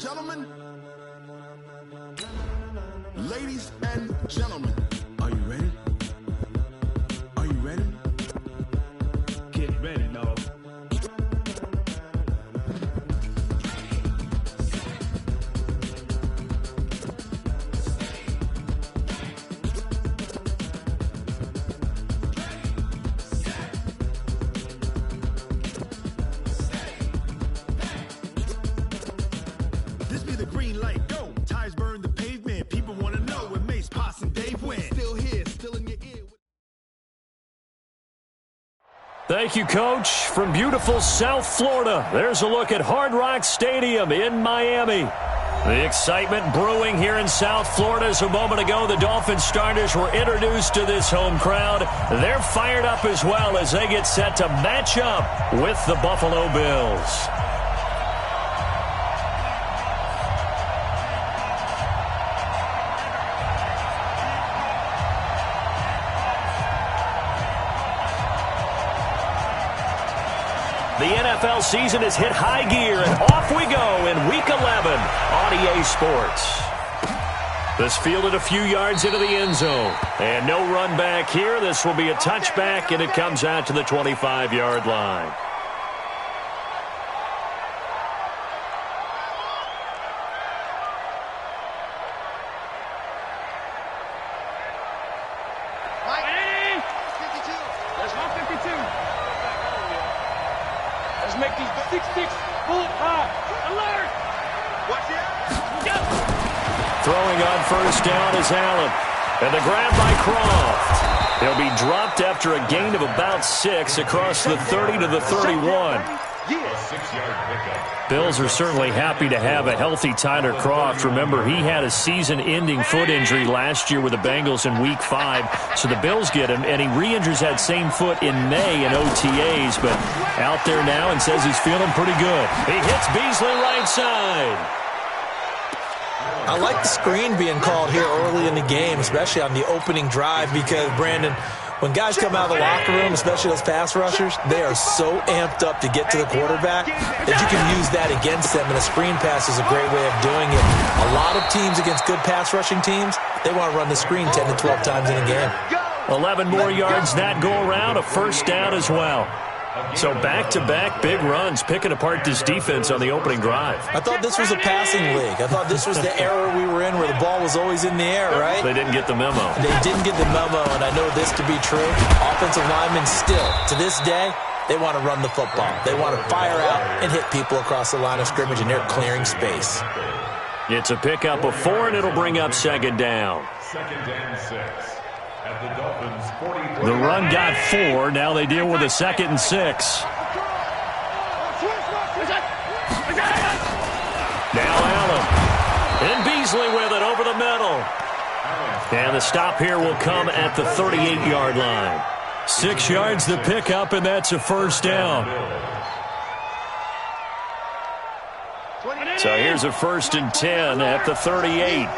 gentlemen, ladies and gentlemen, are you ready? Are you ready? Get ready, dog. This be the green light, go. Tires burn the pavement. People want to know where Mace, Potts, and Dave went. Still here, still in your ear. Thank you, Coach. From beautiful South Florida, there's a look at Hard Rock Stadium in Miami. The excitement brewing here in South Florida as a moment ago the Dolphins starters were introduced to this home crowd. They're fired up as well as they get set to match up with the Buffalo Bills. The NFL season has hit high gear, and off we go in Week 11 on EA Sports. This fielded a few yards into the end zone. And no run back here. This will be a touchback, and it comes out to the 25-yard line. Make these 6-6 bullet high. Alert! Watch it. Throwing on first down is Allen. And the grab by Croft. He'll be dropped after a gain of about 6 across the 30 to the 31. Bills are certainly happy to have a healthy Tyler Croft. Remember, he had a season-ending foot injury last year with the Bengals in Week 5. So the Bills get him, and he re-injures that same foot in May in OTAs, but out there now and says he's feeling pretty good. He hits Beasley right side. I like the screen being called here early in the game, especially on the opening drive, because, Brandon, when guys come out of the locker room, especially those pass rushers, they are so amped up to get to the quarterback that you can use that against them, and a screen pass is a great way of doing it. A lot of teams against good pass rushing teams, they want to run the screen 10 to 12 times in a game. 11 more yards that go around, a first down as well. So back-to-back big runs, picking apart this defense on the opening drive. I thought this was a passing league. I thought this was the era we were in where the ball was always in the air, right? They didn't get the memo. They didn't get the memo, and I know this to be true. Offensive linemen still, to this day, they want to run the football. They want to fire out and hit people across the line of scrimmage, and they're clearing space. It's a pickup of 4, and it'll bring up second down. Second and 6. At the Dolphins 43. The run got 4. Now they deal with a 2nd and 6. Now Allen. And Beasley with it over the middle. And the stop here will come at the 38-yard line. 6 yards the pickup, and that's a first down. So here's a 1st and 10 at the 38.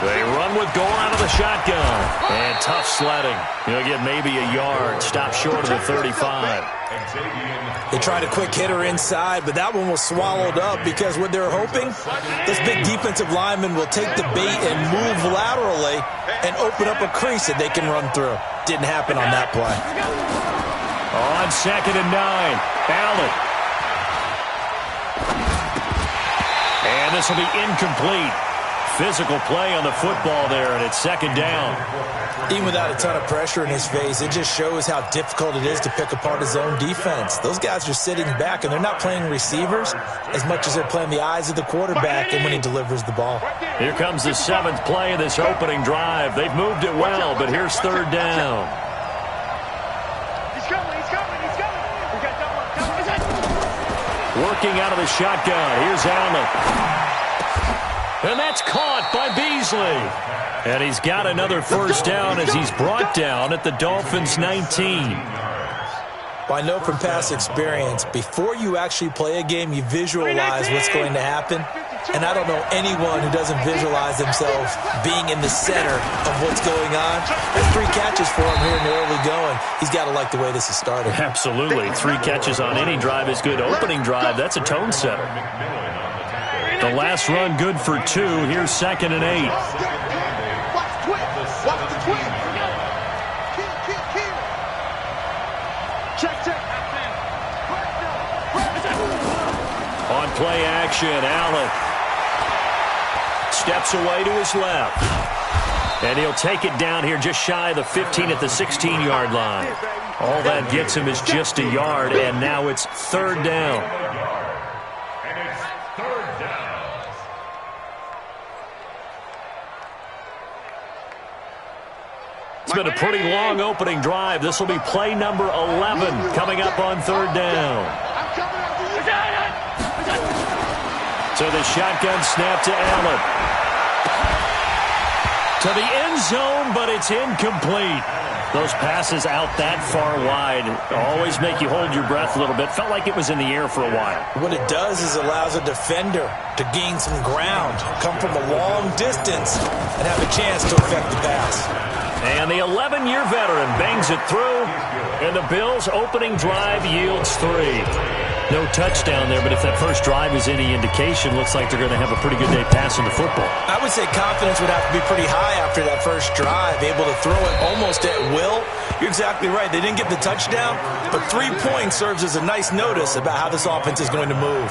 They run with Gore out of the shotgun. And tough sledding. He'll get maybe a yard. Stop short of the 35. They tried a quick hitter inside, but that one was swallowed up because what they're hoping, this big defensive lineman will take the bait and move laterally and open up a crease that they can run through. Didn't happen on that play. On 2nd and 9, Allen. And this will be incomplete. Physical play on the football there, and it's 2nd down. Even without a ton of pressure in his face, it just shows how difficult it is to pick apart his own defense. Those guys are sitting back, and they're not playing receivers as much as they're playing the eyes of the quarterback and when he delivers the ball. Here comes the 7th play of this opening drive. They've moved it well, but here's 3rd down. He's coming. We got double. Working out of the shotgun. Here's Allen. And that's caught by Beasley. And he's got another first down as he's brought down at the Dolphins' 19. Well, I know from past experience, before you actually play a game, you visualize what's going to happen. And I don't know anyone who doesn't visualize themselves being in the center of what's going on. There's 3 catches for him here in the early going. He's got to like the way this is started. Absolutely. 3 catches on any drive is good. Opening drive, that's a tone setter. The last run good for 2. Here's 2nd and 8. On play action, Allen steps away to his left. And he'll take it down here just shy of the 15 at the 16-yard line. All that gets him is just a yard, and now it's 3rd down. And it's 3rd down. It's been a pretty long opening drive. This will be play number 11 coming up on 3rd down. So the shotgun snap to Allen. To the end zone, but it's incomplete. Those passes out that far wide always make you hold your breath a little bit. Felt like it was in the air for a while. What it does is allows a defender to gain some ground, come from a long distance, and have a chance to affect the pass. And the 11-year veteran bangs it through, and the Bills' opening drive yields 3. No touchdown there, but if that first drive is any indication, looks like they're going to have a pretty good day passing the football. I would say confidence would have to be pretty high after that first drive, able to throw it almost at will. You're exactly right. They didn't get the touchdown, but 3 points serves as a nice notice about how this offense is going to move.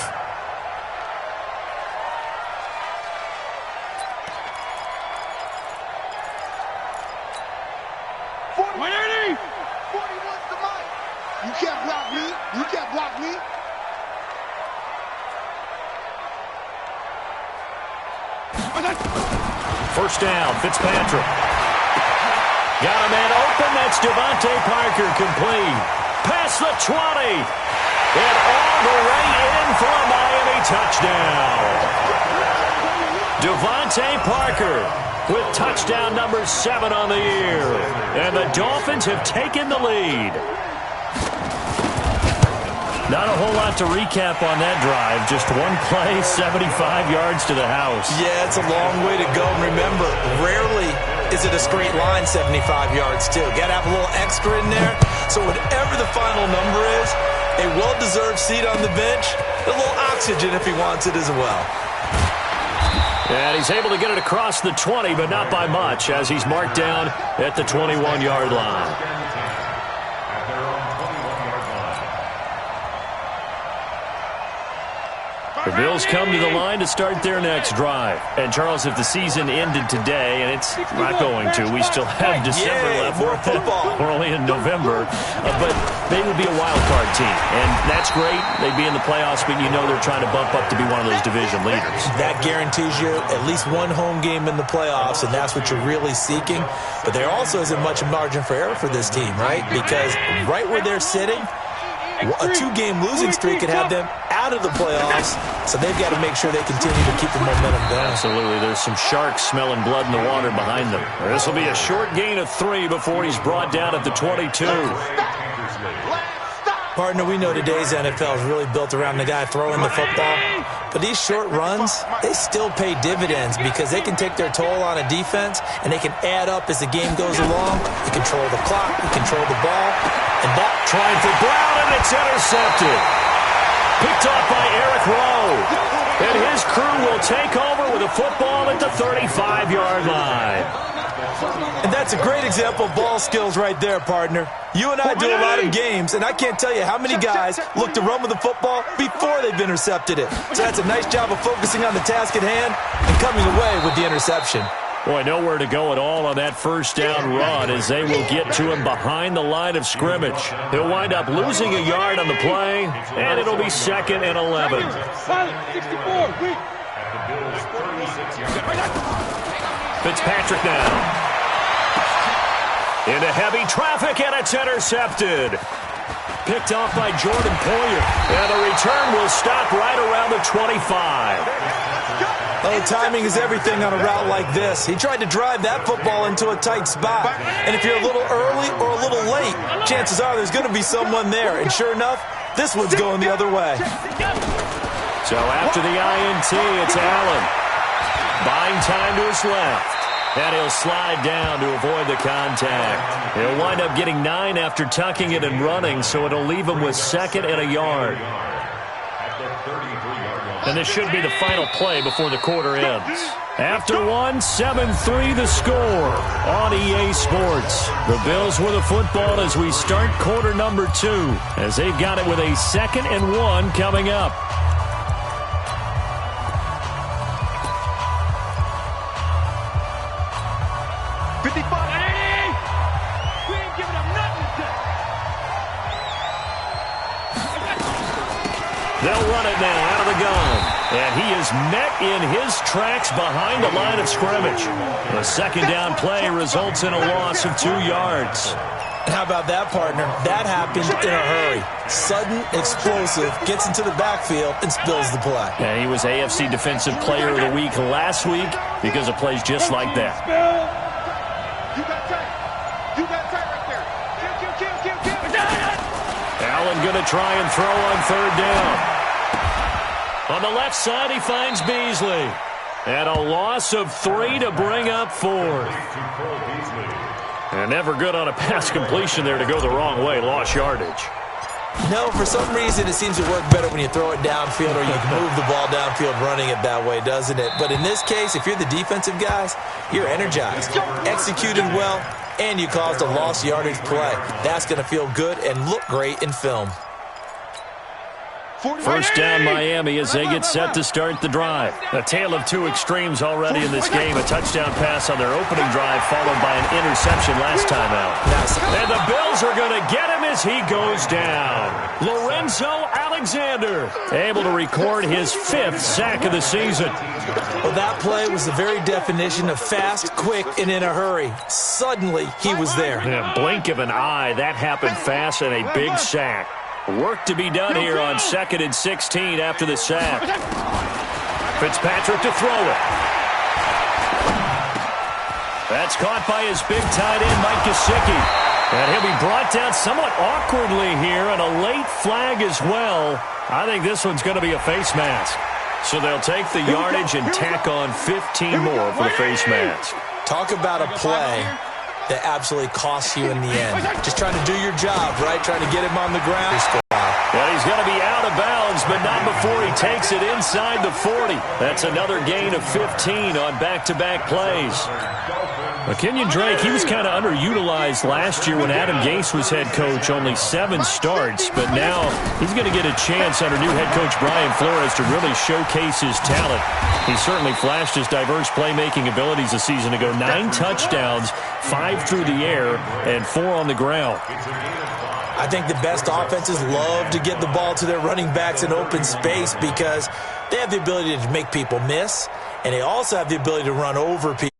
You can't block me. You can't block me. First down, Fitzpatrick. Got a man open. That's Devontae Parker, complete. Past the 20. And all the way in for a Miami touchdown. Devontae Parker with touchdown number 7 on the year. And the Dolphins have taken the lead. Not a whole lot to recap on that drive. Just one play, 75 yards to the house. Yeah, it's a long way to go. And remember, rarely is it a straight line 75 yards, too. Got to have a little extra in there. So whatever the final number is, a well-deserved seat on the bench, a little oxygen if he wants it as well. And he's able to get it across the 20, but not by much, as he's marked down at the 21-yard line. The Bills come to the line to start their next drive. And, Charles, if the season ended today, and it's not going to, we still have December left. More football. We're only in November. But they would be a wild card team. And that's great. They'd be in the playoffs, but you know they're trying to bump up to be one of those division leaders. That guarantees you at least one home game in the playoffs, and that's what you're really seeking. But there also isn't much margin for error for this team, right? Because right where they're sitting, a 2-game losing streak could have them out of the playoffs, so they've got to make sure they continue to keep the momentum going. Absolutely. There's some sharks smelling blood in the water behind them. This will be a short gain of 3 before he's brought down at the 22. Partner, we know today's NFL is really built around the guy throwing the football, but these short runs, they still pay dividends because they can take their toll on a defense, and they can add up as the game goes along. You control the clock, you control the ball, and that trying for Brown, and it's intercepted. Picked off by Eric Rowe. And his crew will take over with a football at the 35-yard line. And that's a great example of ball skills right there, partner. You and I do a lot of games, and I can't tell you how many guys look to run with the football before they've intercepted it. So that's a nice job of focusing on the task at hand and coming away with the interception. Boy, nowhere to go at all on that first down run as they will get to him behind the line of scrimmage. He'll wind up losing a yard on the play, and it'll be 2nd and 11. Fitzpatrick now. Into heavy traffic, and it's intercepted. Picked off by Jordan Poyer. And the return will stop right around the 25. Oh, timing is everything on a route like this. He tried to drive that football into a tight spot. And if you're a little early or a little late, chances are there's going to be someone there. And sure enough, this one's going the other way. So after the INT, it's Allen. Buying time to his left. And he'll slide down to avoid the contact. He'll wind up getting 9 after tucking it and running, so it'll leave him with 2nd and a yard. And this should be the final play before the quarter ends. After one, 7-3 the score on EA Sports. The Bills with the football as we start quarter number 2, as they've got it with a 2nd and 1 coming up. They'll run it now out of the gun. And he is met in his tracks behind the line of scrimmage. The 2nd down play results in a loss of 2 yards. How about that, partner? That happened in a hurry. Sudden, explosive, gets into the backfield, and spills the play. And he was AFC Defensive Player of the Week last week because of plays just like that. You got tight. You got tight right there. Kill. Allen going to try and throw on 3rd down. On the left side, he finds Beasley. And a loss of 3 to bring up 4th. And never good on a pass completion there to go the wrong way. Lost yardage. No, for some reason, it seems to work better when you throw it downfield or you can move the ball downfield running it that way, doesn't it? But in this case, if you're the defensive guys, you're energized, executed well, and you caused a lost yardage play. That's going to feel good and look great in film. 1st down Miami as they get set to start the drive. A tale of 2 extremes already in this game. A touchdown pass on their opening drive followed by an interception last time out. And the Bills are going to get him as he goes down. Lorenzo Alexander able to record his 5th sack of the season. Well, that play was the very definition of fast, quick, and in a hurry. Suddenly, he was there. In a blink of an eye, that happened fast and a big sack. Work to be done here on 2nd and 16 after the sack. Fitzpatrick to throw it. That's caught by his big tight end, Mike Gesicki. And he'll be brought down somewhat awkwardly here, and a late flag as well. I think this one's going to be a face mask. So they'll take the yardage and tack on 15 more for the face mask. Talk about a play that absolutely costs you in the end. Just trying to do your job, right? Trying to get him on the ground. Well, he's going to be out of bounds, but not before he takes it inside the 40. That's another gain of 15 on back-to-back plays. Kenyon Drake, he was kind of underutilized last year when Adam Gase was head coach. Only 7 starts, but now he's going to get a chance under new head coach Brian Flores to really showcase his talent. He certainly flashed his diverse playmaking abilities a season ago. 9 touchdowns, 5 through the air, and 4 on the ground. I think the best offenses love to get the ball to their running backs in open space because they have the ability to make people miss, and they also have the ability to run over people.